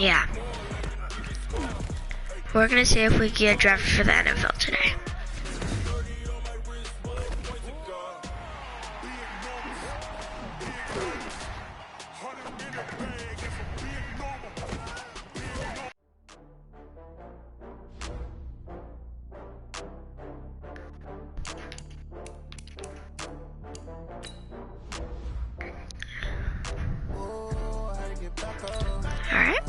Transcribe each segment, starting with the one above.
Yeah. We're gonna see if we can get drafted for the NFL today. Alright.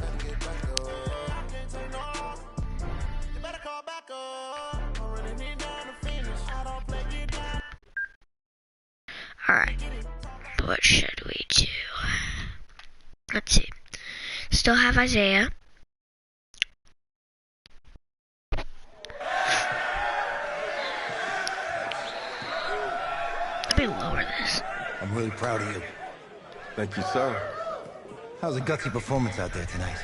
Alright. What should we do? Let's see. Still have Isaiah. Let me lower this. I'm really proud of you. Thank you, sir. That was a gutsy performance out there tonight.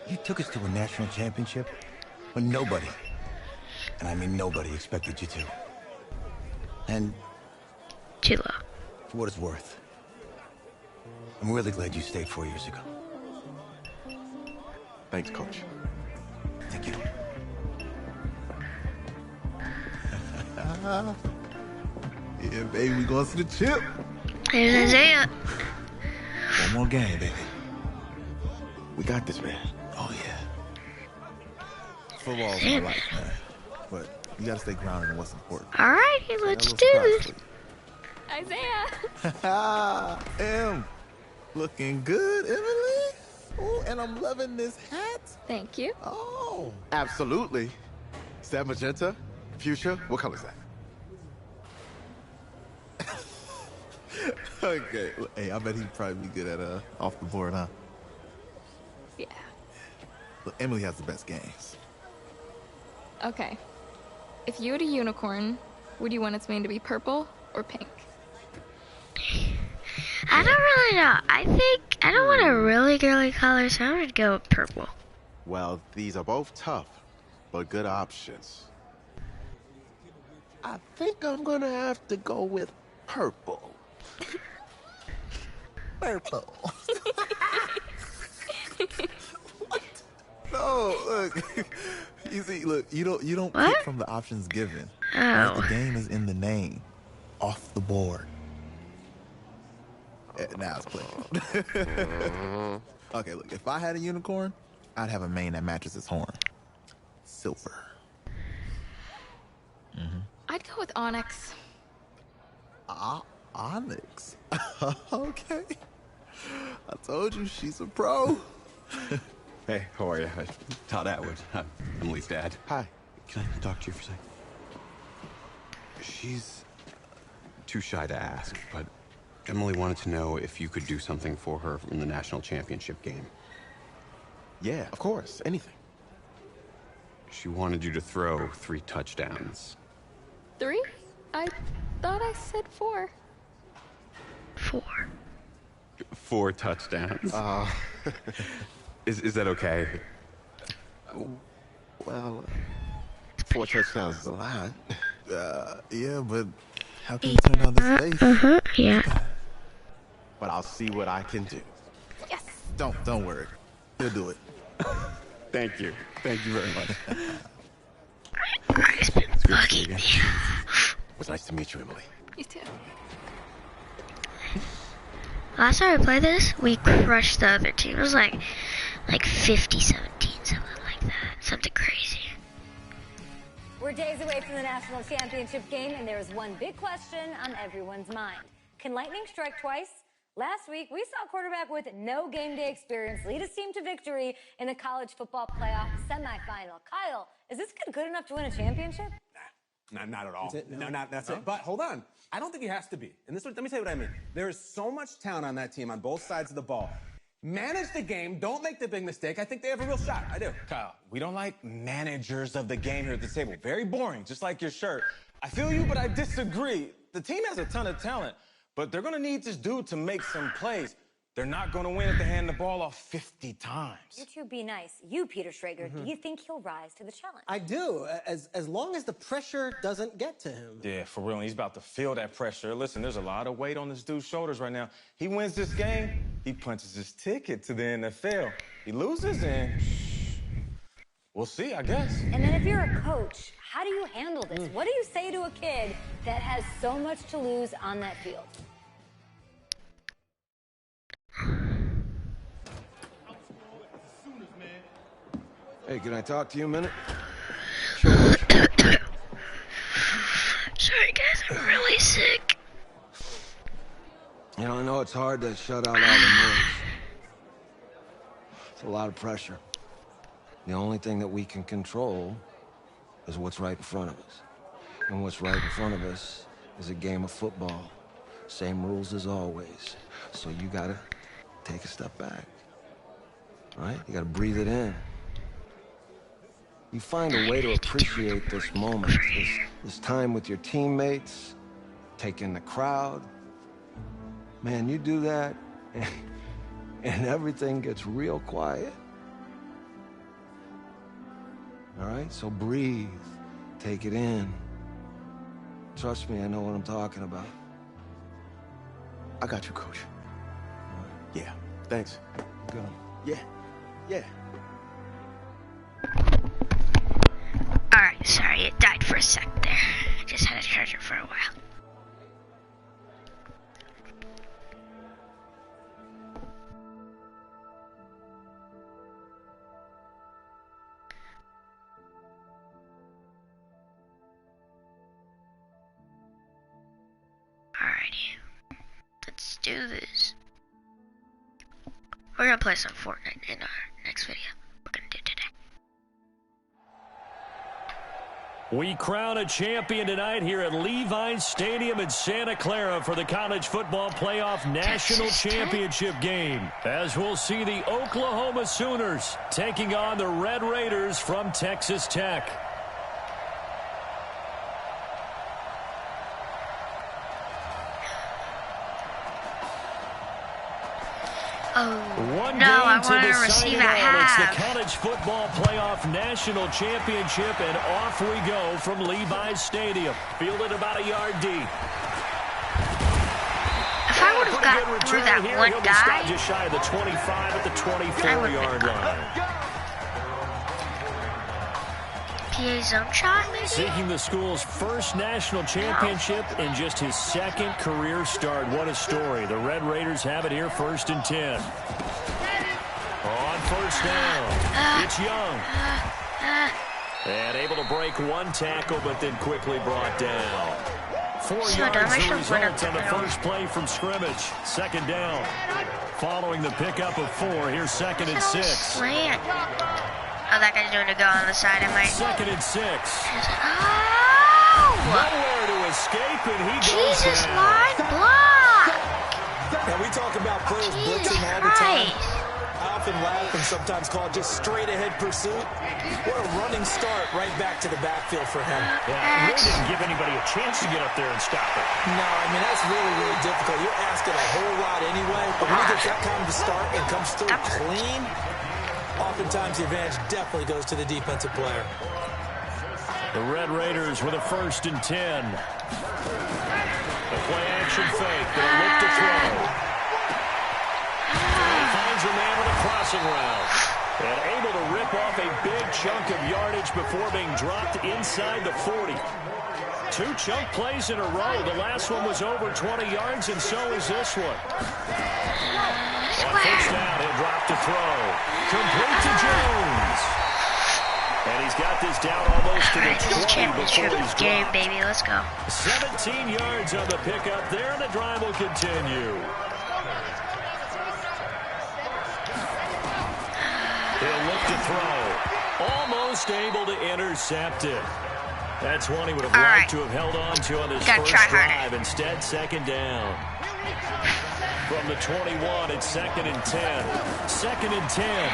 You took us to a national championship when nobody, and I mean nobody, expected you to. And Too low. for what it's worth, I'm really glad you stayed 4 years ago. Thanks, Coach. Thank you. Yeah, baby, we going to the chip. Here's Isaiah. One more game, baby. We got this, man. Oh, yeah. Football's my life, man. But you got to stay grounded in what's important. Alrighty, let's do this. Isaiah! Looking good, Emily. Oh, and I'm loving this hat. Thank you. Oh. Absolutely. Is that magenta? Fuchsia? What color is that? Okay. Hey, I bet he'd probably be good at off the board, huh? Yeah. Look, Emily has the best games. Okay. If you had a unicorn, would you want its mane to be purple or pink? I don't really know. I don't want a really girly color, so I'm gonna go with purple. Well, these are both tough, but good options. I think I'm gonna have to go with purple. Purple. No, look. You see, look, you don't What? pick from the options given. Oh. Right? The game is in the name. Off the board. Now it's clicking. Okay, look, if I had a unicorn, I'd have a mane that matches its horn. Silver. I'd go with onyx. Onyx. Okay. I told you she's a pro. Hey, how are you? Todd Atwood. I'm Emily's dad. Hi. Can I talk to you for a second? She's too shy to ask, but Emily wanted to know if you could do something for her in the national championship game. Yeah, of course. Anything. She wanted you to throw 3 touchdowns. 3? I thought I said 4. 4. 4 touchdowns. Is that okay? Well, 4 touchdowns is a lot. Yeah, but how can you turn down this face? Yeah. But I'll see what I can do. Yes! Don't worry. He'll do it. Thank you. Thank you very much. It's been bugging me. It was nice to meet you, Emily. You too. Last time we played this, we crushed the other team. It was like 50-17, something like that. Something crazy. We're days away from the national championship game, and there is one big question on everyone's mind. Can lightning strike twice? Last week, we saw a quarterback with no game day experience lead his team to victory in the college football playoff semifinal. Kyle, is this kid good enough to win a championship? Not at all. That's it. But hold on. I don't think he has to be. And let me tell you what I mean. There is so much talent on that team on both sides of the ball. Manage the game. Don't make the big mistake. I think they have a real shot. I do. Kyle, we don't like managers of the game here at the table. Very boring, just like your shirt. I feel you, but I disagree. The team has a ton of talent, but they're going to need this dude to make some plays. They're not going to win if they hand the ball off 50 times. You two be nice. You, Peter Schrager, do you think he'll rise to the challenge? I do, as long as the pressure doesn't get to him. Yeah, for real. He's about to feel that pressure. Listen, there's a lot of weight on this dude's shoulders right now. He wins this game, he punches his ticket to the NFL. He loses, and we'll see, I guess. And then if you're a coach, how do you handle this? What do you say to a kid that has so much to lose on that field? Hey, can I talk to you a minute? Sorry guys, I'm really sick. You know, I know it's hard to shut out all the noise. It's a lot of pressure. The only thing that we can control is what's right in front of us. And what's right in front of us is a game of football. Same rules as always. So you gotta take a step back. Right? You gotta breathe it in. You find a way to appreciate this moment, this time with your teammates, take in the crowd. Man, you do that, and everything gets real quiet. All right? So breathe, take it in. Trust me, I know what I'm talking about. I got you, Coach. Yeah, thanks. Good. Yeah. Alright, sorry, it died for a sec there. I just had to charge it for a while. Alrighty, let's do this. We're gonna play some Fortnite in our next video. We're gonna do today. We crown a champion tonight here at Levi's Stadium in Santa Clara for the College Football Playoff National Championship game, as we'll see the Oklahoma Sooners taking on the Red Raiders from Texas Tech. One game I to wanted to decide receive it at all. It's the half. College Football Playoff National Championship, and off we go from Levi's Stadium. Fielded about a yard deep. If I would have got through that here. one He'll be guy, stopped just shy of the 25 at the 24-yard line. PA zone shot, maybe? Seeking the school's first national championship in just his second career start. What a story. The Red Raiders have it here, 1st and 10. On first down, it's Young. And able to break one tackle, but then quickly brought down. 4 yards the result on the first play from scrimmage. 2nd down. Following the pickup of 4, here's 2nd and 6. Slant. Oh, that guy's doing a go on the side. I might. 2nd and 6. Oh! Nowhere to escape, and he goes Jesus, down. line block! And we talk about players blitzing all the time. I often laugh and sometimes call it just straight ahead pursuit. What a running start right back to the backfield for him. Yeah, really didn't give anybody a chance to get up there and stop it. No, I mean, that's really, really difficult. You're asking a whole lot anyway, but when he gets that kind of a start and comes through clean, oftentimes the advantage definitely goes to the defensive player. The Red Raiders with a 1st and 10. The play action fake. They'll look to throw. He finds a man with a crossing route. And able to rip off a big chunk of yardage before being dropped inside the 40. 2 chunk plays in a row. The last one was over 20 yards, and so is this one. On first down, he'll drop to throw. Complete to Jones. And he's got this down almost to the 20 championship before he's game, dropped. baby. Let's go. 17 yards on the pickup there, and the drive will continue. He'll look to throw. Almost able to intercept it. That's one he would have liked to have held on to on this first drive. Instead, 2nd down. From the 21, it's 2nd and 10. 2nd and 10.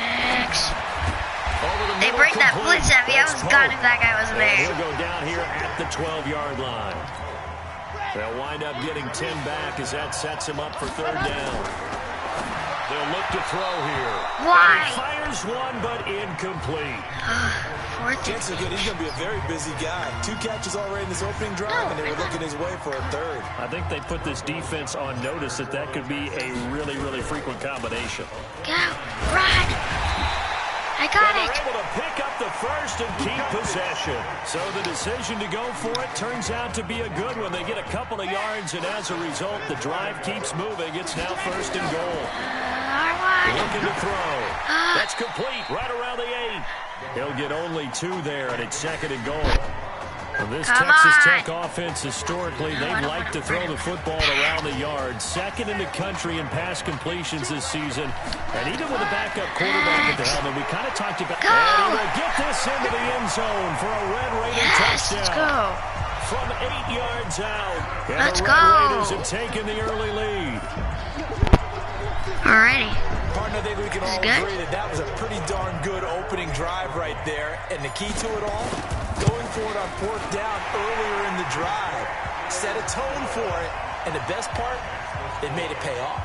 They break that blitz at me. I was gone if that guy wasn't there. He'll go down here at the 12-yard line. They'll wind up getting 10 back as that sets him up for 3rd down. They'll look to throw here. Why? And he fires one, but incomplete. Chances are good. He's going to be a very busy guy. 2 catches already in this opening drive, and they were looking his way for a 3rd. I think they put this defense on notice that could be a really, really frequent combination. Go, run. I got it. They're able to pick up the first and keep possession. So the decision to go for it turns out to be a good one. They get a couple of yards, and as a result, the drive keeps moving. It's now 1st and goal. Looking to throw. That's complete right around the 8. He'll get only 2 there, and it's 2nd and goal. Well, this Texas Tech offense, historically, they'd like to throw the football around the yard. 2nd in the country in pass completions this season. And even with a backup quarterback at the helm, and we kind of talked about that. And he will get this into the end zone for a Red Raider touchdown. Let's go. From 8 yards out. And Let's the Red go. Raiders have taken the early lead. Alrighty. Partner, I think we can all agree that was a pretty darn good opening drive right there. And the key to it all, going for it on 4th down earlier in the drive. Set a tone for it. And the best part, it made it pay off.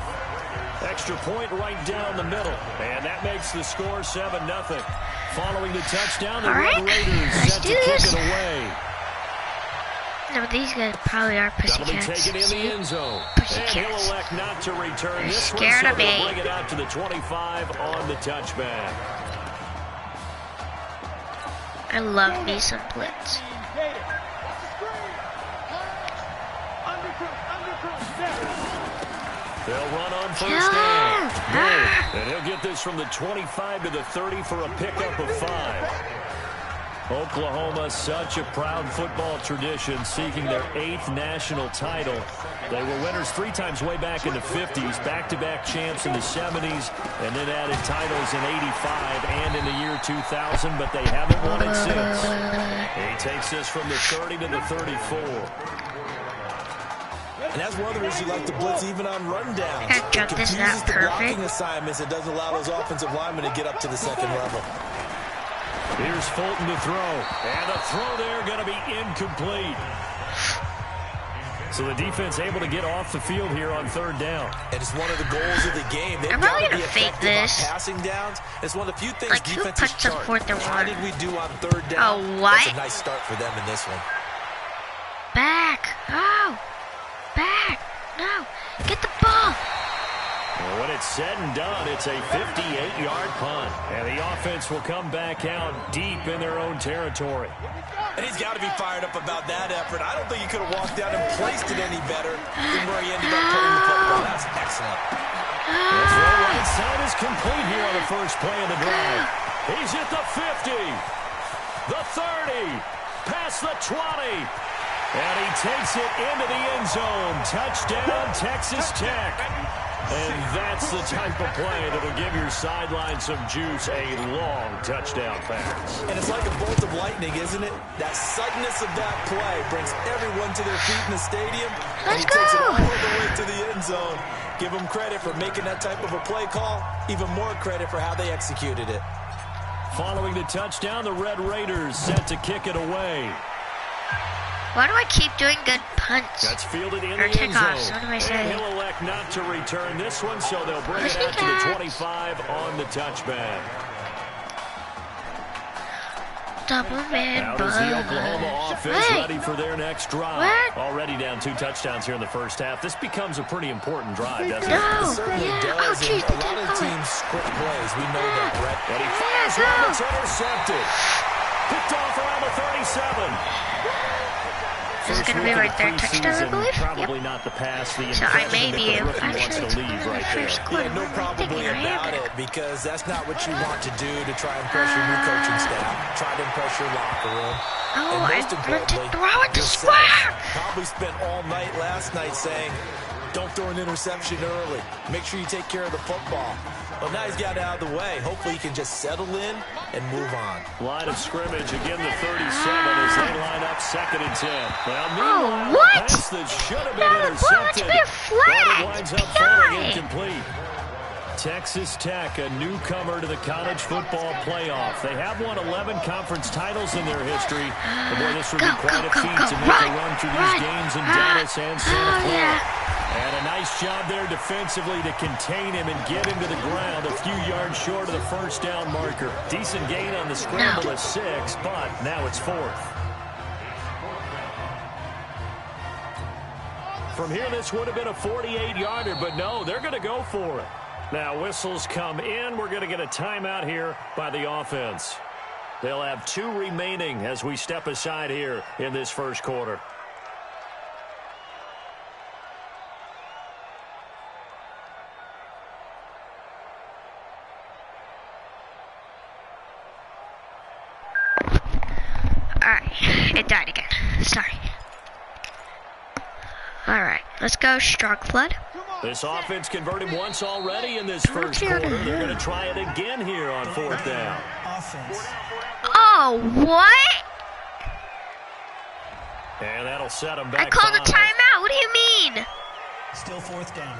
Extra point right down the middle. And that makes the score 7-0. Following the touchdown, the Red Raiders set to kick it away. No, these guys probably are That'll be pussycats. taken in the end zone. And he'll elect not to return this one, scared so of they'll me. bring it out to the 25 on the touchback. I love me some blitz. They'll run on 1st down. And he'll get this from the 25 to the 30 for a pickup of 5. Oklahoma, such a proud football tradition, seeking their 8th national title. They were winners 3 times way back in the 50s, back-to-back champs in the 70s, and then added titles in 85 and in the year 2000, but they haven't won it since. He takes this from the 30 to the 34. And that's one of the reasons you like to blitz even on rundowns. That jump is not the blocking perfect. assignments. It doesn't allow those offensive linemen to get up to the 2nd level. Here's Fulton to throw. And a throw there going to be incomplete. So the defense able to get off the field here on 3rd down. And it's one of the goals of the game. They've I'm got really to be gonna fake effective on this. passing downs. It's one of the few things Like, who defenses puts up chart. 4th and 1? How did we do on 3rd down? Oh, what? That's a nice start for them in this one. Back. Oh. Back. No. Get the ball. Well, when it's said and done, it's a 58-yard punt. And the offense will come back out deep in their own territory. And he's got to be fired up about that effort. I don't think he could have walked down and placed it any better than where he ended up putting the football. That's excellent. The throw right side is complete here on the first play of the drive. He's at the 50, the 30, past the 20. And he takes it into the end zone. Touchdown, Texas Tech. And that's the type of play that'll give your sideline some juice, a long touchdown pass. And it's like a bolt of lightning, isn't it? That suddenness of that play brings everyone to their feet in the stadium. And he takes it all the way to the end zone. Give him credit for making that type of a play call. Even more credit for how they executed it. Following the touchdown, the Red Raiders set to kick it away. Why do I keep doing good punts? That's fielded in or the end kickoffs. zone. What am I And saying? he'll elect not to return this one, so they'll bring it out to the 25 on the touchback. Double man. Out is the Oklahoma offense ready for their next drive. What? Already down 2 touchdowns here in the first half. This becomes a pretty important drive, doesn't it? It certainly does. And a lot of teams script plays. We know that, Brett. And he fires one that's intercepted. Picked off around the 37. This is going to be my 3rd touchdown, I believe. Probably not the pass. The So I may be actually to leave right there. Yeah, no probably about it, because that's not what you want to do to try and press your new coaching staff. Try to impress your locker room. Oh, and I most meant to importantly, throw it to yourself. square. Probably spent all night last night saying, don't throw an interception early. Make sure you take care of the football. Well, now he's got it out of the way. Hopefully he can just settle in and move on. Line of scrimmage, again the 37 as they line up 2nd and 10. Now, meanwhile, what? a pass that should have been No, the ball intercepted, been flat. but it winds up falling incomplete. Texas Tech, a newcomer to the college football playoff. They have won 11 conference titles in their history. But boy, this would be quite a feat to make a run through these games in Dallas and Santa Clara. And a Yeah, nice job there defensively to contain him and get him to the ground a few yards short of the first down marker. Decent gain on the scramble of 6, but now it's 4th. From here, this would have been a 48-yarder, but no, they're going to go for it. Now, whistles come in. We're going to get a timeout here by the offense. They'll have 2 remaining as we step aside here in this first quarter. Alright, it died again. Sorry. Alright, let's go, Shark Flood. This offense converted once already in this first quarter. They're going to try it again here on 4th down. Oh, what? And that'll set them back. I called 5. a timeout. What do you mean? Still 4th down.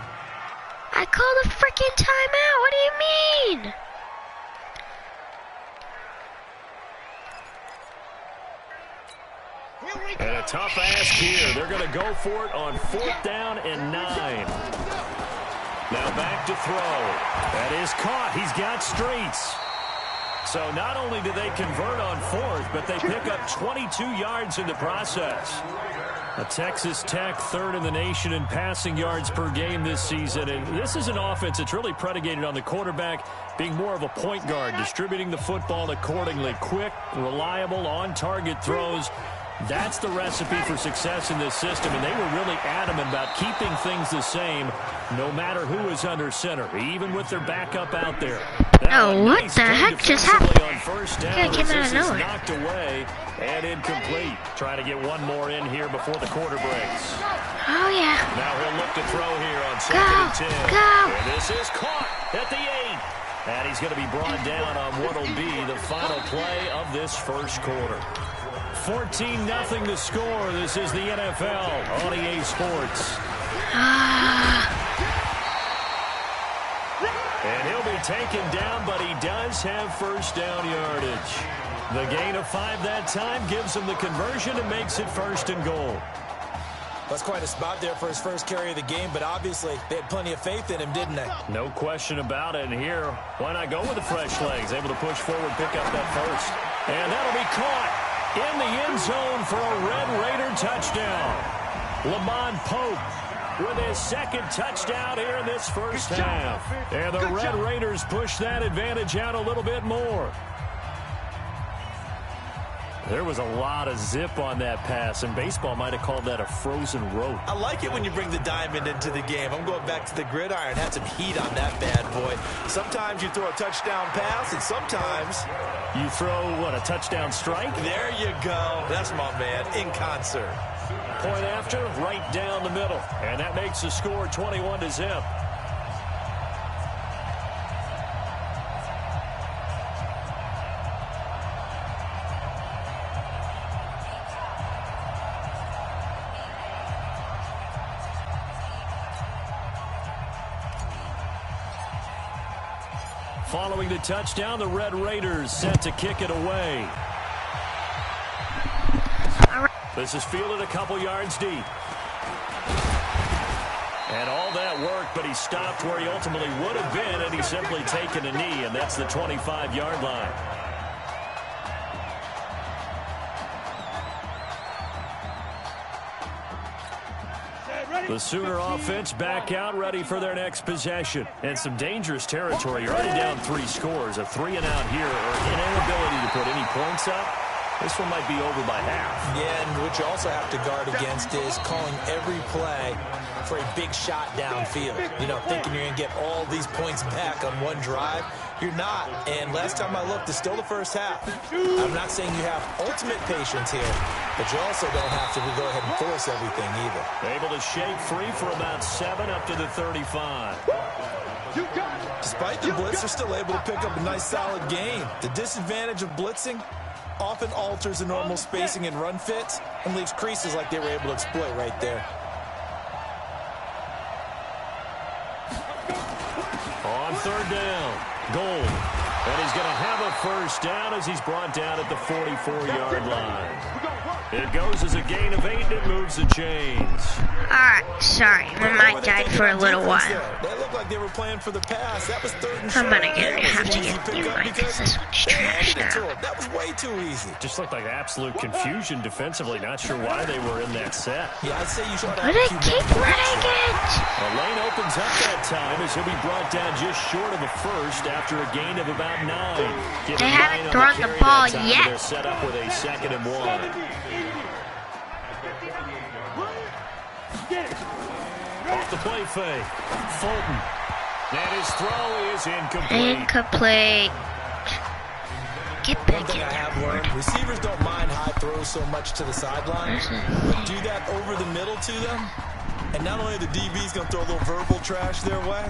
I called a freaking timeout. What do you mean? And a tough ask here. They're going to go for it on 4th down and 9. Now back to throw. That is caught. He's got streets. So not only do they convert on 4th, but they pick up 22 yards in the process. A Texas Tech 3rd in the nation in passing yards per game this season. And this is an offense that's really predicated on the quarterback being more of a point guard, distributing the football accordingly. Quick, reliable, on-target throws. That's the recipe for success in this system, and they were really adamant about keeping things the same no matter who is under center, even with their backup out there. Oh, what the heck just happened? On first down, I came out of nowhere. Knocked away and incomplete. Trying to get one more in here before the quarter breaks. Oh, yeah. Now he'll look to throw here on 2nd and 10. Go. And this is caught at the 8. And he's going to be brought down on what will be the final play of this first quarter. 14-0 to score. This is the NFL on EA Sports. And he'll be taken down, but he does have first down yardage. The gain of 5 that time gives him the conversion and makes it 1st and goal. That's quite a spot there for his first carry of the game, but obviously they had plenty of faith in him, didn't they? No question about it. And here, why not go with the fresh legs? Able to push forward, pick up that first. And that'll be caught in the end zone for a Red Raider touchdown. Lamont Pope with his 2nd touchdown here in this first half. And the Red Raiders push that advantage out a little bit more. There was a lot of zip on that pass, and baseball might have called that a frozen rope. I like it when you bring the diamond into the game. I'm going back to the gridiron. Had some heat on that bad boy. Sometimes you throw a touchdown pass, and sometimes you throw, what, a touchdown strike? There you go. That's my man, in concert. Point after, right down the middle. And that makes the score 21-0. Following the touchdown, the Red Raiders set to kick it away. This is fielded a couple yards deep. And all that work, but he stopped where he ultimately would have been, and he's simply taken a knee, and that's the 25-yard line. The Sooner offense back out, ready for their next possession. And some dangerous territory. You're already down 3 scores. A 3-and-out here, or an inability to put any points up. This one might be over by half. Yeah, and what you also have to guard against is calling every play for a big shot downfield. You know, thinking you're going to get all these points back on one drive. You're not. And last time I looked, it's still the first half. I'm not saying you have ultimate patience here, but you also don't have to go ahead and force everything either. Able to shake free for about 7 up to the 35. Despite the blitz, they're still able to pick up a nice solid gain. The disadvantage of blitzing often alters the normal spacing and run fits and leaves creases like they were able to exploit right there. On 3rd down, Gold. And he's going to have a first down as he's brought down at the 44-yard line. It goes as a gain of 8, and it moves the chains. Alright, sorry. My mic died for a little while. That looked like they were playing for the pass. That was 3rd and I'm short. gonna have to get a new mic because this one's trash now. That was way too easy. Just looked like absolute confusion defensively. Not sure why they were in that set. Yeah, I'd say you should have. But I keep running it. A lane opens up that time as he'll be brought down just short of a first after a gain of about 9. They haven't thrown the ball yet. They're set up with a 2nd and 1. Off the play fake. Fulton. And his throw is incomplete. Incomplete. Get back in there. Receivers don't mind high throws so much to the sideline. But do that over the middle to them. And not only are the DBs going to throw a little verbal trash their way,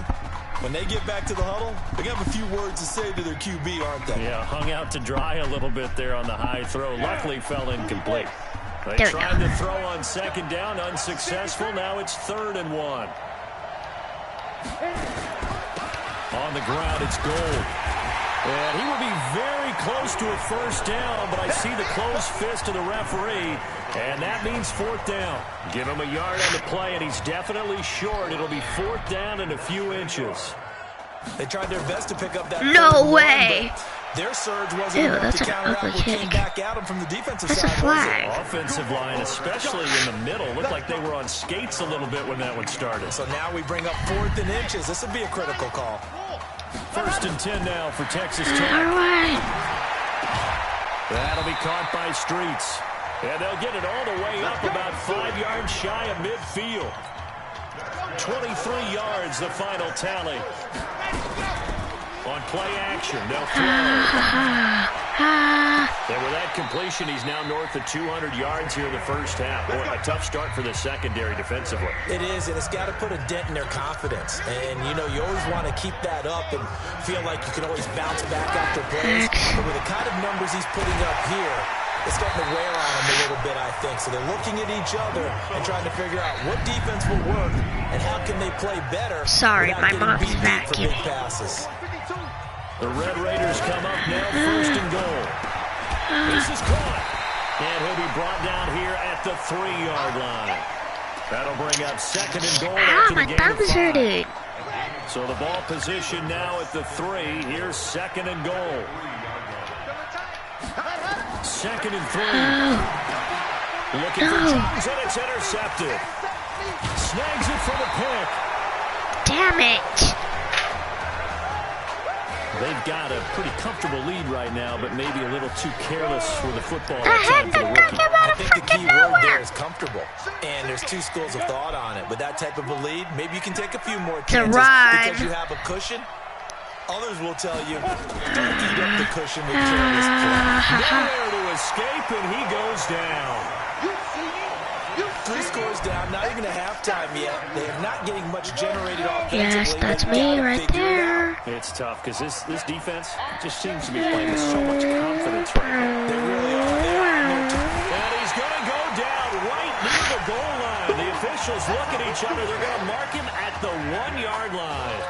when they get back to the huddle, they have a few words to say to their QB, aren't they? Yeah, hung out to dry a little bit there on the high throw. Luckily fell incomplete. They tried to throw on 2nd down, unsuccessful. Now it's 3rd and 1. On the ground, it's Gold. And he will be very close to a first down, but I see the closed fist of the referee, and that means 4th down. Give him a yard on the play, and he's definitely short. It'll be 4th down and a few inches. They tried their best to pick up that. No way. Their surge wasn't enough to counteract what came back at them from the defensive side. That's a flag. Offensive line, especially in the middle, looked like they were on skates a little bit when that one started. So now we bring up 4th and inches. This would be a critical call. 1st and 10 now for Texas Tech. That'll be caught by Streets. And they'll get it all the way up about 5 yards shy of midfield. 23 yards, the final tally. On play action, they'll throw. And with that completion, he's now north of 200 yards here in the first half. Boy, a tough start for the secondary defensively. It is, and it's got to put a dent in their confidence. And, you know, you always want to keep that up and feel like you can always bounce back after plays. But with the kind of numbers he's putting up here, it's starting to wear on them a little bit, I think. So they're looking at each other and trying to figure out what defense will work and how can they play better. Sorry, my mom's vacuuming. The Red Raiders come up now, 1st and goal. This is caught. And he'll be brought down here at the 3-yard line. That'll bring up 2nd and goal after the gain of 5. So the ball position now at the 3. Here's 2nd and goal. 2nd and 3. Looking for Jones, and it's intercepted. Snags it for the pick. Damn it. They've got a pretty comfortable lead right now, but maybe a little too careless with the football at time for the rookie. I think the key word there is comfortable, and there's 2 schools of thought on it. With that type of a lead, maybe you can take a few more chances because you have a cushion. Others will tell you, don't eat up the cushion with careless play. Nowhere to escape, and he goes down. 3 scores down, not even a halftime yet. They are not getting much generated offensively. Yes, that's me right there. It's tough because this defense just seems to be playing with so much confidence right now. They really are. And he's going to go down right near the goal line. The officials look at each other. They're going to mark him at the 1-yard line.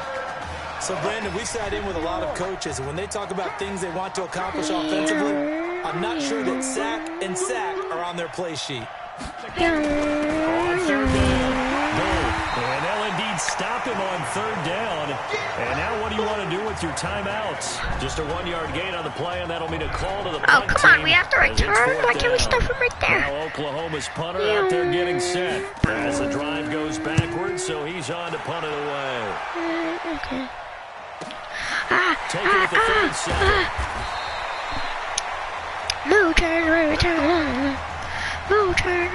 So, Brandon, we sat in with a lot of coaches, and when they talk about things they want to accomplish offensively, I'm not sure that sack and sack are on their play sheet. On 3rd down, and they'll indeed stop him on 3rd down. And now what do you want to do with your timeouts? Just a 1-yard gain on the play, and that'll mean a call to the punt come on, team we have to return. Why can't we stop him right there? Now Oklahoma's punter out there getting set as the drive goes backwards, so he's on to punt it away. Okay. Take it with the 32nd. No turn, return. No turn,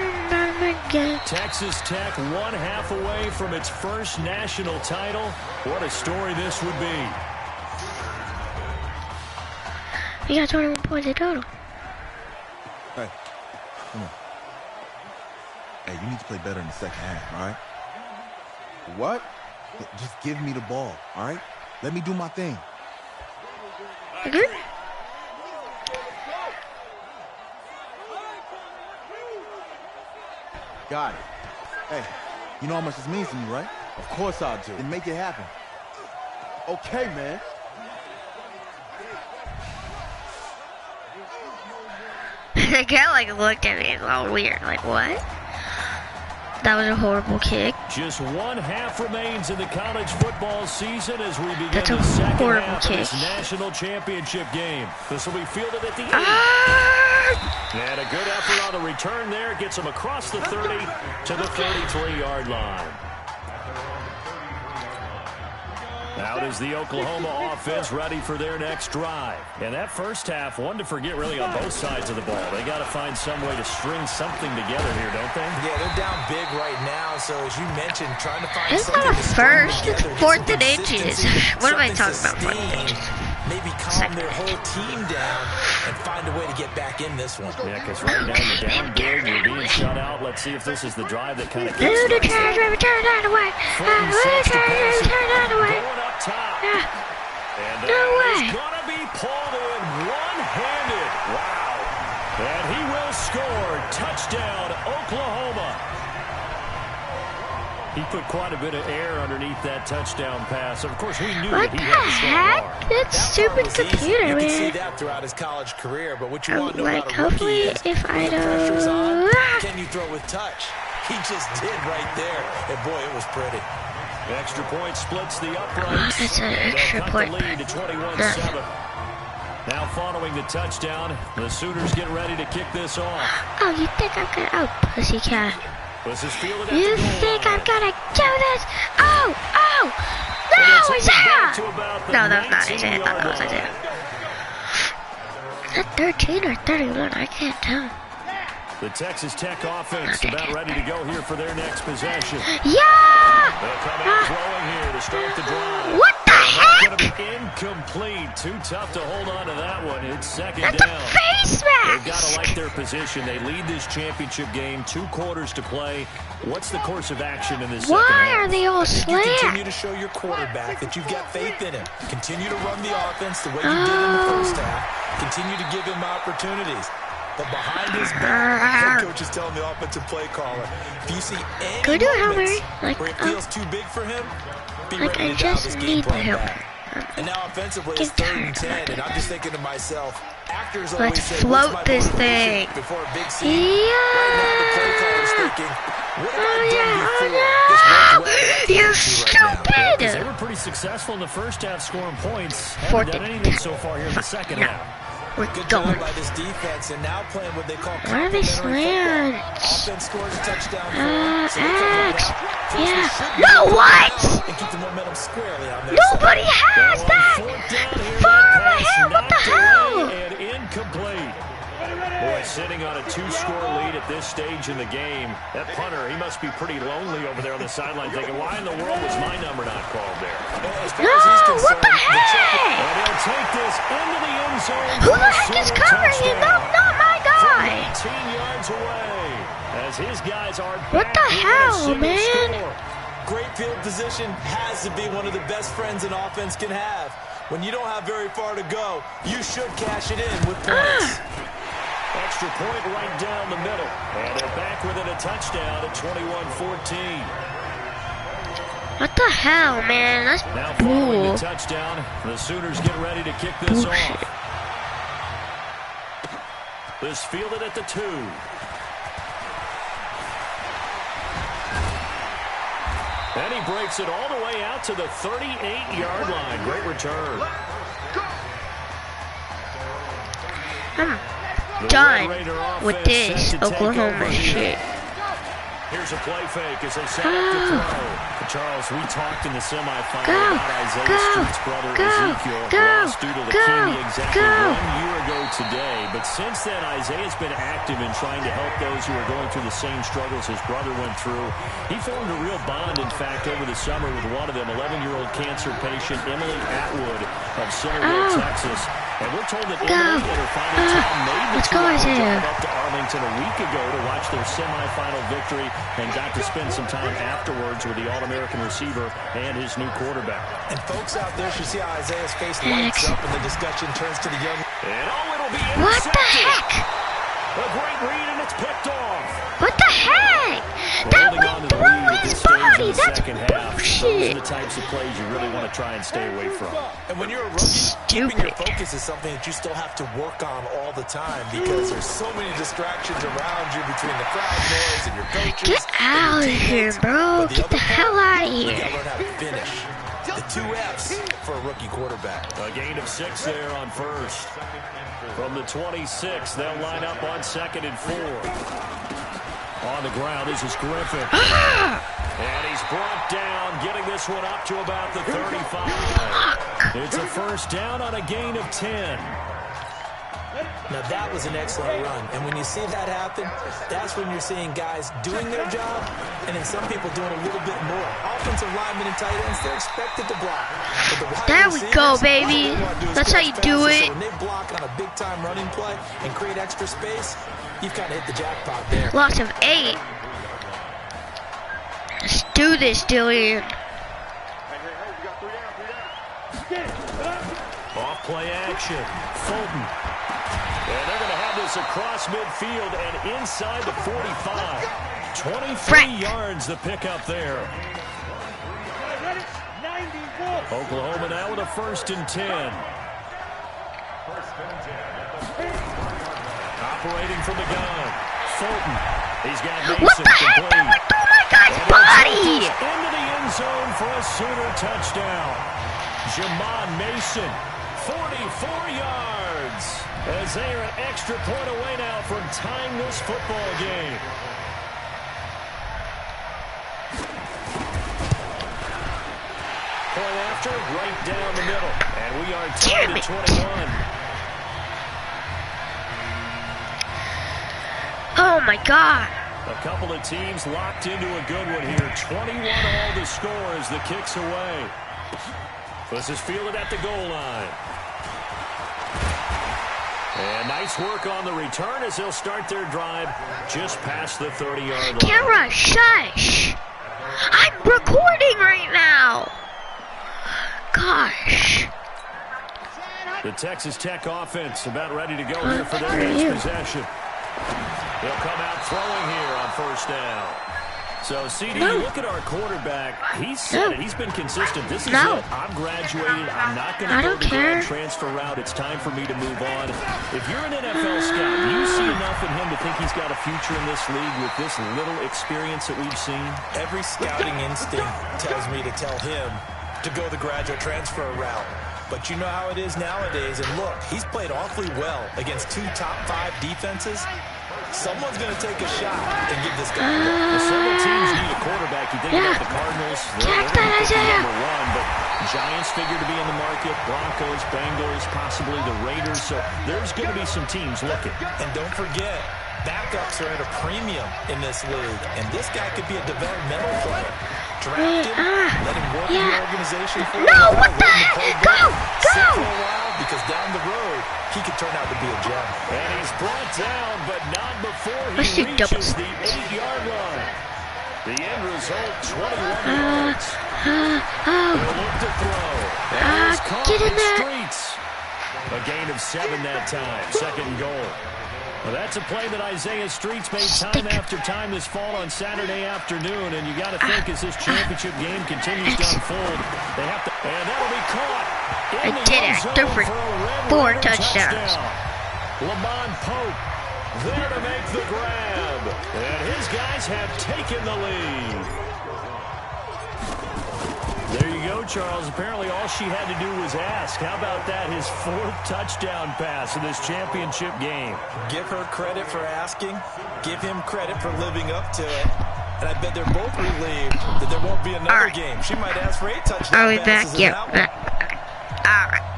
again. Texas Tech 1/2 away from its first national title. What a story this would be. We got 21 points in total. Hey, come on. Hey, you need to play better in the second half, all right? What? Just give me the ball, all right? Let me do my thing. Agree? Got it. Hey, you know how much this means to me, right? Of course I do. Then make it happen. Okay, man. The guy like looked at me all weird, like what? That was a horrible kick. Just one half remains in the college football season as we begin the second half of this national championship game. This will be fielded at the 8. And a good effort on the return there gets him across the 30 to the 33-yard line. Out is the Oklahoma offense ready for their next drive. And that first half, one to forget really on both sides of the ball. They got to find some way to string something together here, don't they? Yeah, they're down big right now. So as you mentioned, trying to find it's something not a first. It's 4th and inches. What am I talking about? 4th and inches. Maybe calm their whole team down and find a way to get back in this one. Yeah, because right now you're down big, you're being shut out. Let's see if this is the drive that kind of gets the turn that away. Turn that away. Going up top. And no way. He's going to be pulled in one-handed. Wow. And he will score. Touchdown, Oklahoma. He put quite a bit of air underneath that touchdown pass. Of course, we knew that he had a strong arm. That's stupid computer, man. You can see that throughout his college career, but what you want to know about a hopefully, rookie is if I when the pressure's don't... on, can you throw with touch? He just did right there, and boy, it was pretty. Extra point splits the uprights. It's an extra point. Lead to 21-7. Now following the touchdown, the Sooners get ready to kick this off. Oh, you think I'm gonna... Oh, pussycat. This is fielded You think I'm gonna do this? Oh! No, Isaiah! No, that's not Isaiah. I thought that was Isaiah. Is that 13 or 31? I can't tell. The Texas Tech offense about ready to go here for their next possession. Yeah! They'll come out throwing here to start the drive. What the heck? Going to be incomplete. Too tough to hold on to that one. It's second That's down. A face mask. They've got to like their position. They lead this championship game. 2 quarters to play. What's the course of action in this second half? Why are they all slant? You continue to show your quarterback that you've got faith in him. Continue to run the offense the way you did in the first half. Continue to give him opportunities. But behind his back, head coach is telling the offensive play caller, if you see any moments where it feels too big for him, be ready to dial this game plan back. And now offensively, it's 3rd and 10, and I'm just thinking to myself, actors always let's say, float this thing. Before a big scene. Yeah. Right now, the play caller's thinking, what have I done before? No. You stupid! They were pretty successful in the first half scoring points. Haven't done anything so far here in the second half. We're Good going. job by this defense, and now playing what they call Why are they complementary football. Offense scores a touchdown. So yeah. No, what? And keep the momentum squarely on their Nobody has that. Far ahead. What the hell? And incomplete. Boy, sitting on a 2-score lead at this stage in the game. That punter, he must be pretty lonely over there on the sideline thinking, why in the world was my number not called there? No, what the heck? And he'll take this into the end zone. Who the heck is covering him? No, not my guy. 18 yards away as his guys are what the hell, man? Great field position has to be one of the best friends an offense can have. When you don't have very far to go, you should cash it in with points. Extra point right down the middle. And they're back within a touchdown at 21-14. What the hell, man? That's now following the touchdown, the Sooners get ready to kick this off. This fielded at the 2. And he breaks it all the way out to the 38-yard line. Great return. I'm done with this Oklahoma shit. Here's a play fake as they set up to throw. Charles, we talked in the semifinal about Isaiah Street's brother Ezekiel, lost due to leukemia exactly 1 year ago today. But since then, Isaiah's been active in trying to help those who are going through the same struggles his brother went through. He formed a real bond, in fact, over the summer with one of them, 11-year-old cancer patient Emily Atwood of Centerville, Texas. And we're told that Emily and her father Tom made the drive up to Arlington a week ago to watch their semifinal victory and got to spend some time afterwards with the All-American receiver and his new quarterback. And folks out there should see how Isaiah's face lights up and the discussion turns to the young. And it'll be what the heck? A great read and it's picked off. What the heck? That went through his body. That's Those bullshit. are the types of plays you really want to try and stay away from. And when you're a rookie, keeping your focus is something that you still have to work on all the time because there's so many distractions around you between the crowd noise and your coaches. Get out of here, bro. Get the hell out of You here. gotta learn how to finish. The 2 F's for a rookie quarterback. A gain of 6 there on first. From the 26, they'll line up on 2nd and 4. On the ground, this is Griffin. And he's brought down, getting this one up to about the 35. It's a first down on a gain of 10. Now that was an excellent run. And when you see that happen, that's when you're seeing guys doing their job and then some people doing a little bit more. Offensive linemen and tight ends, they're expected to block. There we go, baby. That's how you do it. So when they block on a big-time running play and create extra space, you've kind of hit the jackpot there. Loss of 8. Let's do this, Dillian. Off play action. Fulton. And they're going to have this across midfield and inside the 45. 23 yards the pickup there. Oklahoma now with a 1st and 10. Operating from the gun. Fulton. He's got Mason. What the heck? That went through my guy's body. Into the end zone for a Sooner touchdown. Jamon Mason, 44 yards. As they are an extra point away now from tying this football game. Point after, right down the middle. And we are tied at 21. Oh my God. A couple of teams locked into a good one here. 21 all the score as the kick's away. This is fielded at the goal line. And nice work on the return as they'll start their drive just past the 30-yard line. Camera, shush. I'm recording right now. Gosh. The Texas Tech offense about ready to go here for their next possession. They'll come out throwing here on 1st down. So, CD, you look at our quarterback. He's said it. He's been consistent. This is it. I'm graduated. I'm not going to go the grad transfer route. It's time for me to move on. If you're an NFL scout, do you see enough in him to think he's got a future in this league with this little experience that we've seen? Every scouting instinct tells me to tell him to go the graduate transfer route. But you know how it is nowadays. And look, he's played awfully well against 2 top 5 defenses. Someone's going to take a shot and give this guy a look. Several teams need a quarterback. You think about the Cardinals. They're number 1, but Giants figure to be in the market. Broncos, Bengals, possibly the Raiders. So there's going to be some teams looking. And don't forget, backups are at a premium in this league. And this guy could be a developmental player. Draft him, let him work in the organization for a while. What the heck? Go! Sit for a while, because down the road, he could turn out to be a gem. And he's brought down, but not before he reaches the 8-yard line. The end result, 21 yards. He'll look to throw. And he's caught in the streets. A gain of 7 that time. 2nd goal. Well, that's a play that Isaiah Streets made time after time this fall on Saturday afternoon, and you got to think as this championship game continues to unfold, they have to, and that'll be caught. I did it. Different 4 touchdowns. Lamont Pope there to make the grab, and his guys have taken the lead. There you go, Charles. Apparently all she had to do was ask. How about that? His 4th touchdown pass in this championship game. Give her credit for asking. Give him credit for living up to it. And I bet they're both relieved that there won't be another game. She might ask for 8 touchdown passes in that one. All right.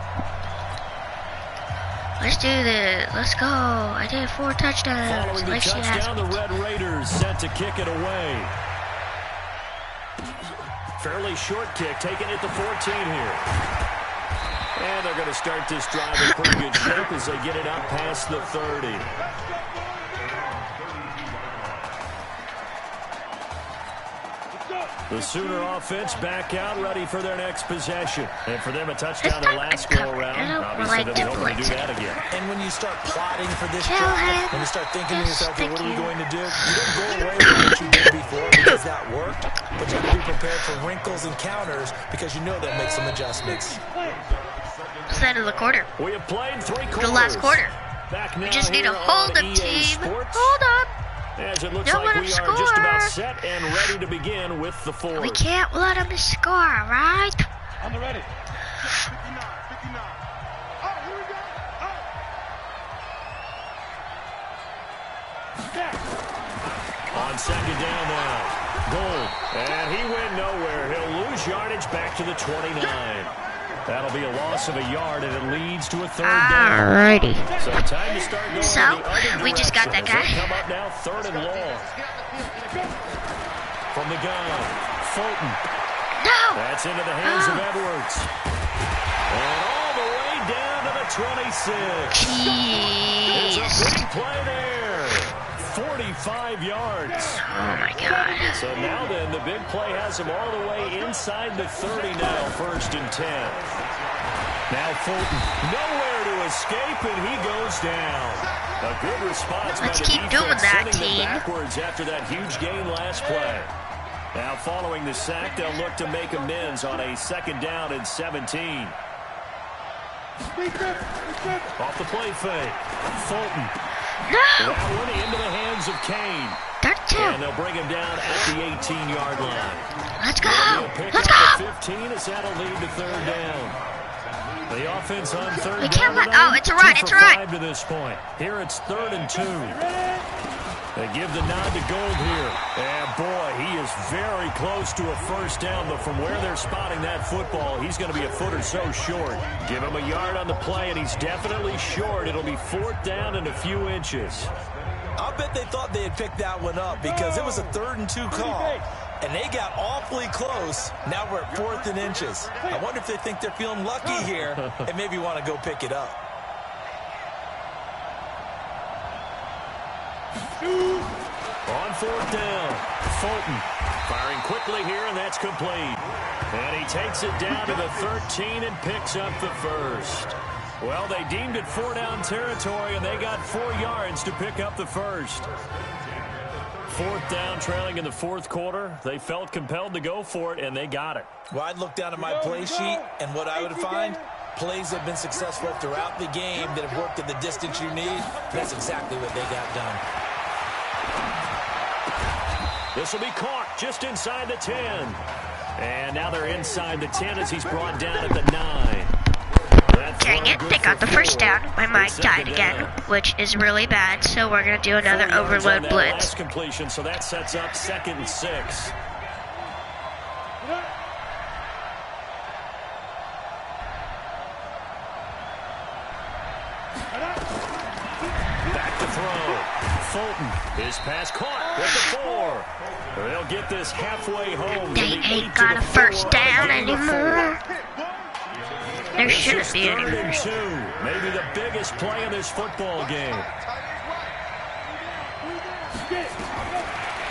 Let's do this. Let's go. I did 4 touchdowns. Following the touchdown, the Red Raiders set to kick it away. Fairly short kick, taking it to 14 here. And they're going to start this drive in pretty good shape as they get it up past the 30. Let's go. The Sooner offense back out, ready for their next possession. And for them, a touchdown their last go-around. Obviously, they'll be hoping to do that again. And when you start plotting for this drive, when you start thinking to yourself, well, what are we going to do? You don't go away with what you did before because that worked, but you have to be prepared for wrinkles and counters because you know they'll make some adjustments. It's the end of the quarter. We have played 3 quarters. The last quarter. Back now We just need to hold them, team. Sports. Hold up. As it looks Don't like let we them are just about score. set and ready to begin with the fourth. We can't let them score, right? On the ready. 59. Oh, here we go. Oh. On second down now. Gold. And he went nowhere. He'll lose yardage back to the 29. That'll be a loss of a yard, and it leads to a third down. Alrighty. So time to start going So, the other we just got that direction as guy. they come up now, third and long. From the gun, Fulton. No! That's into the hands of Edwards. And all the way down to the 26. Jeez. It's a big play there. 45 yards. Oh my God. So now then, the big play has him all the way inside the 30 now, first and 10. Now Fulton, nowhere to escape, and he goes down. A good response. Let's by the keep defense, doing that, sending them team. backwards after that huge gain last play. Now following the sack, they'll look to make amends on a second down and 17. Off the play fake. Fulton. No! That one into the hands of Kane. 32. And they'll bring him down at the 18-yard line. Let's go! Pick Let's up go! the 15 as that'll lead to third down. The offense on third We down can't let. tonight, Oh, it's a run. 2 It's for a run. 5 to this point. Here it's 3rd and 2. They give the nod to Gold here. And boy, he is very close to a first down, but from where they're spotting that football, he's going to be a foot or so short. Give him a yard on the play, and he's definitely short. It'll be 4th down and a few inches. I'll bet they thought they had picked that one up because it was a 3rd and 2 call. And they got awfully close. Now we're at 4th and inches. I wonder if they think they're feeling lucky here and maybe want to go pick it up. On 4th down, Fulton firing quickly here, and that's complete. And he takes it down to the 13 and picks up the first. Well, they deemed it 4-down territory, and they got 4 yards to pick up the first. 4th down, trailing in the 4th quarter. They felt compelled to go for it, and they got it. Well, I'd look down at my play sheet, and what I would find, plays have been successful throughout the game that have worked at the distance you need. That's exactly what they got done. This will be caught just inside the 10. And now they're inside the 10 as he's brought down at the 9. Dang it, they got the first down. My mic died again, which is really bad, so we're going to do another overload blitz. Last completion, so that sets up 2nd and 6. Back to throw. Fulton, his pass caught with the 4. They'll get this halfway home. They ain't got a first down anymore. There shouldn't be any. 3rd and 2. Maybe the biggest play of this football game.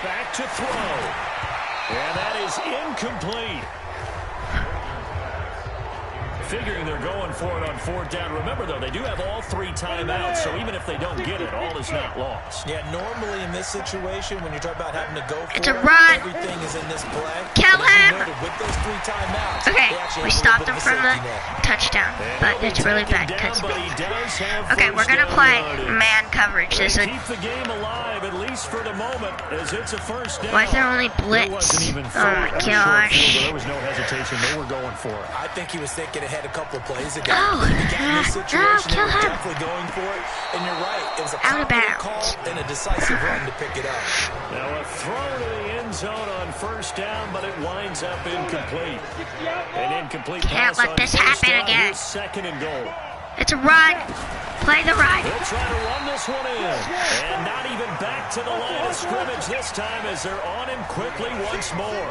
Back to throw. And that is incomplete. Figuring they're going for it on 4th down. Remember, though, they do have all 3 timeouts, so even if they don't get it, all is not lost. Yeah, normally in this situation, when you talk about having to go for It's a it, run. everything is in this play. Kill But as you him. noted, with those 3 timeouts, Okay, they actually we have a stopped little him bit of from a the safety net. touchdown, but it's really bad because. Okay, we're gonna play man coverage. This would. Keep the game alive, at least for the moment, as it's a first down. Why is there only blitz? Oh my gosh. There was no hesitation. They were going for it. I think he was thinking ahead a couple plays ago. Oh, He got in this situation, they kill were him. definitely going for it. And you're right, it was a Out of confident bounds. call and a decisive run to pick it up. Now a throw to the end zone on first down, but it winds up incomplete. An incomplete Can't pass let on this first happen down. again. Here's 2nd and goal. It's a run. Play the run. They'll try to run this one in. And not even back to the line of scrimmage this time as they're on him quickly once more.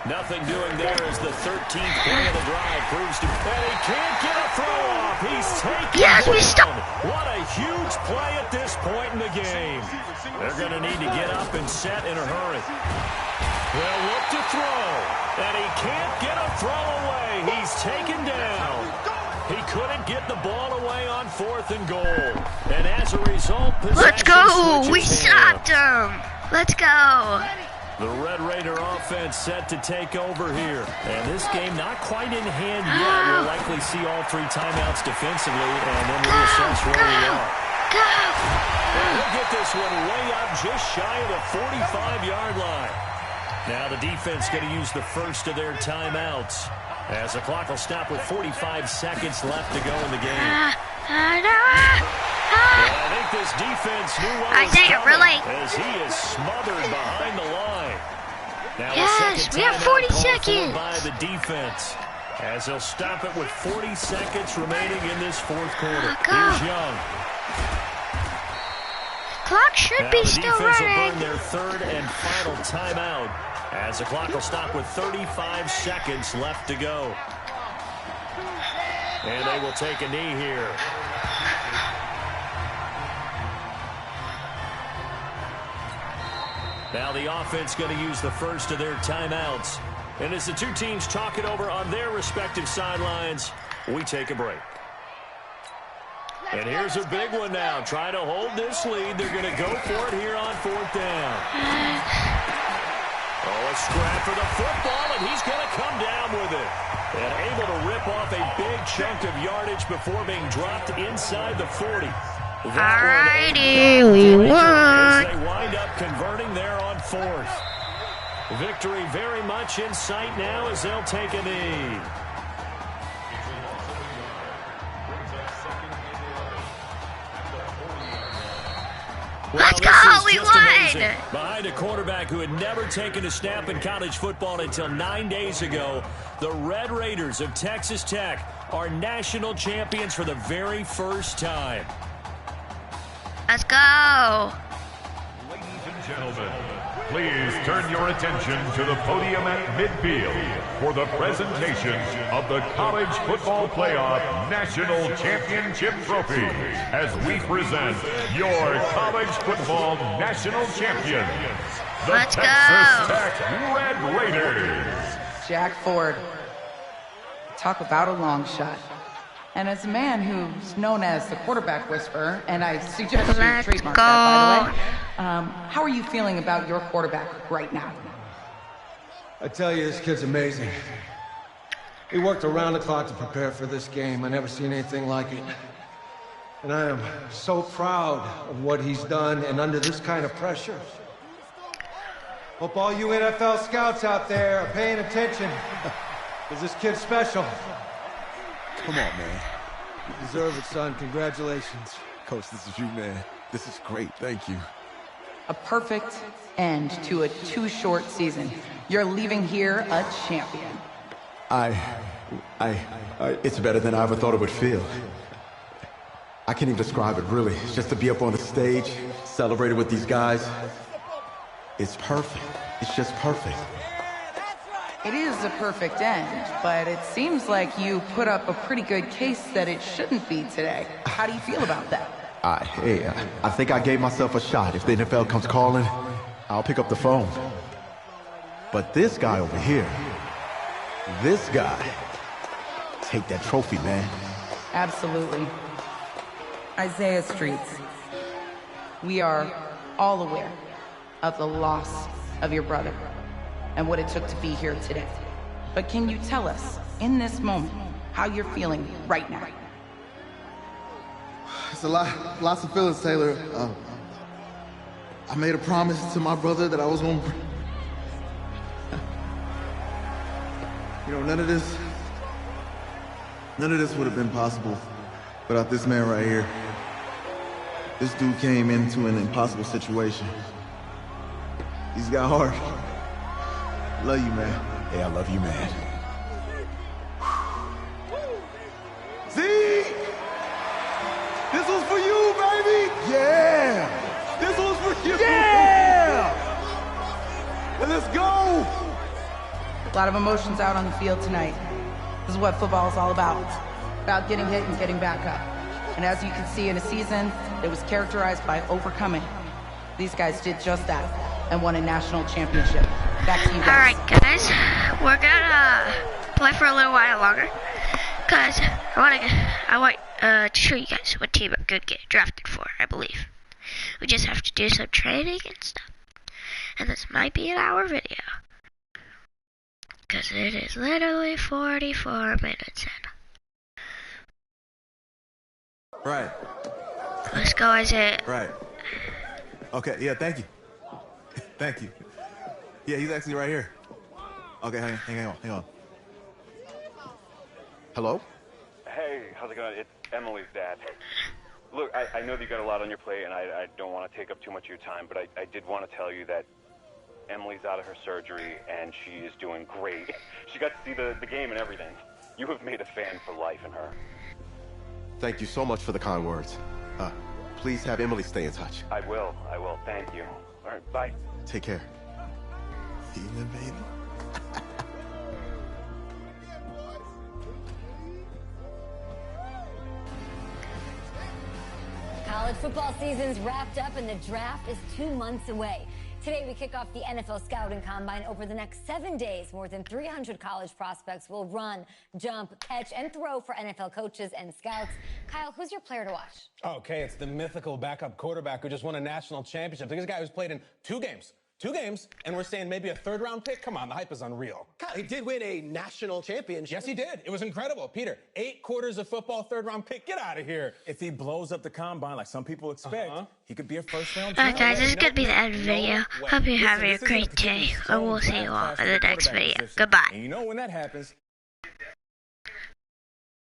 Nothing doing there as the 13th play of the drive proves to... And he can't get a throw off. He's taken Yes, we down. stopped. What a huge play at this point in the game. They're going to need to get up and set in a hurry. They'll look to throw, and he can't get a throw away. He's taken down. He couldn't get the ball away on 4th and goal. And as a result, let's go. We stopped him. Let's go. The Red Raider offense set to take over here. And this game not quite in hand yet. We'll likely see all 3 timeouts defensively, and then we'll assess where we are. And we'll get this one way up just shy of the 45-yard line. Now the defense going to use the first of their timeouts, as the clock will stop with 45 seconds left to go in the game. I think this defense knew what was coming, as he is smothered behind the line. Now yes, we have 40 seconds. By the defense, as they'll stop it with 40 seconds remaining in this 4th quarter. Here's Young. Clock should be still running. The defense will burn their 3rd and final timeout, as the clock will stop with 35 seconds left to go. And they will take a knee here. Now the offense going to use the first of their timeouts. And as the 2 teams talk it over on their respective sidelines, we take a break. And here's a big one now. Trying to hold this lead. They're going to go for it here on 4th down. Oh, a scrap for the football, and he's going to come down with it. And able to rip off a big chunk of yardage before being dropped inside the 40. Alrighty, we won. They wind up converting there on 4th. Victory very much in sight now as they'll take a knee. Let's go, we won! Behind a quarterback who had never taken a snap in college football until 9 days ago, the Red Raiders of Texas Tech are national champions for the very first time. Let's go. Ladies and gentlemen, please turn your attention to the podium at midfield for the presentation of the College Football Playoff National Championship Trophy as we present your college football national champions, the Texas Tech Red Raiders. Jack Ford. Talk about a long shot. And as a man who's known as the quarterback whisperer, and I suggest you trademark that, by the way, how are you feeling about your quarterback right now? I tell you, this kid's amazing. He worked around the clock to prepare for this game. I never seen anything like it. And I am so proud of what he's done, and under this kind of pressure. Hope all you NFL scouts out there are paying attention, because this kid's special. Come on, man. You deserve it, son. Congratulations. Coach, this is you, man. This is great. Thank you. A perfect end to a too short season. You're leaving here a champion. It's better than I ever thought it would feel. I can't even describe it, really. Just to be up on the stage, celebrating with these guys. It's perfect. It's just perfect. It is a perfect end, but it seems like you put up a pretty good case that it shouldn't be today. How do you feel about that? I think I gave myself a shot. If the NFL comes calling, I'll pick up the phone. But this guy over here, this guy, take that trophy, man. Absolutely. Isaiah Streets, we are all aware of the loss of your brother and what it took to be here today. But can you tell us, in this moment, how you're feeling right now? It's lots of feelings, Taylor. I made a promise to my brother that I was going to... You know, none of this would have been possible without this man right here. This dude came into an impossible situation. He's got heart. Love you, man. Hey, I love you, man. Z! This was for you, baby! Yeah! This was for you! Yeah! And let's go! A lot of emotions out on the field tonight. This is what football is all about. About getting hit and getting back up. And as you can see, in a season that was characterized by overcoming, these guys did just that and won a national championship. Back to you guys. Alright, guys. We're gonna play for a little while longer. Because I want to show you guys what team I could get drafted for, I believe. We just have to do some training and stuff. And this might be an hour video. Because it is literally 44 minutes in. Right. Let's go, Isaiah. Right. Okay, yeah, thank you. Thank you. Yeah, he's actually right here. Okay, hang on. Hello? Hey, how's it going? It's Emily's dad. Look, I know that you got a lot on your plate, and I don't want to take up too much of your time, but I did want to tell you that Emily's out of her surgery, and she is doing great. She got to see the game and everything. You have made a fan for life in her. Thank you so much for the kind words. Please have Emily stay in touch. I will. Thank you. All right, bye. Take care. Yeah, baby. College football season's wrapped up and the draft is 2 months away. Today we kick off the NFL Scouting Combine. Over the next 7 days, more than 300 college prospects will run, jump, catch, and throw for NFL coaches and scouts. Kyle, who's your player to watch? Okay, it's the mythical backup quarterback who just won a national championship. This guy who's played in 2 games. 2 games, and we're saying maybe a 3rd-round pick? Come on, the hype is unreal. Kyle, he did win a national championship. Yes, he did. It was incredible. Peter, 8 quarters of football, 3rd-round pick. Get out of here. If he blows up the combine like some people expect, he could be a 1st-round. Alright, guys, this is going to be the end of the video. Hope you're having a great day, and we'll see you all in the next video. Goodbye. And you know when that happens,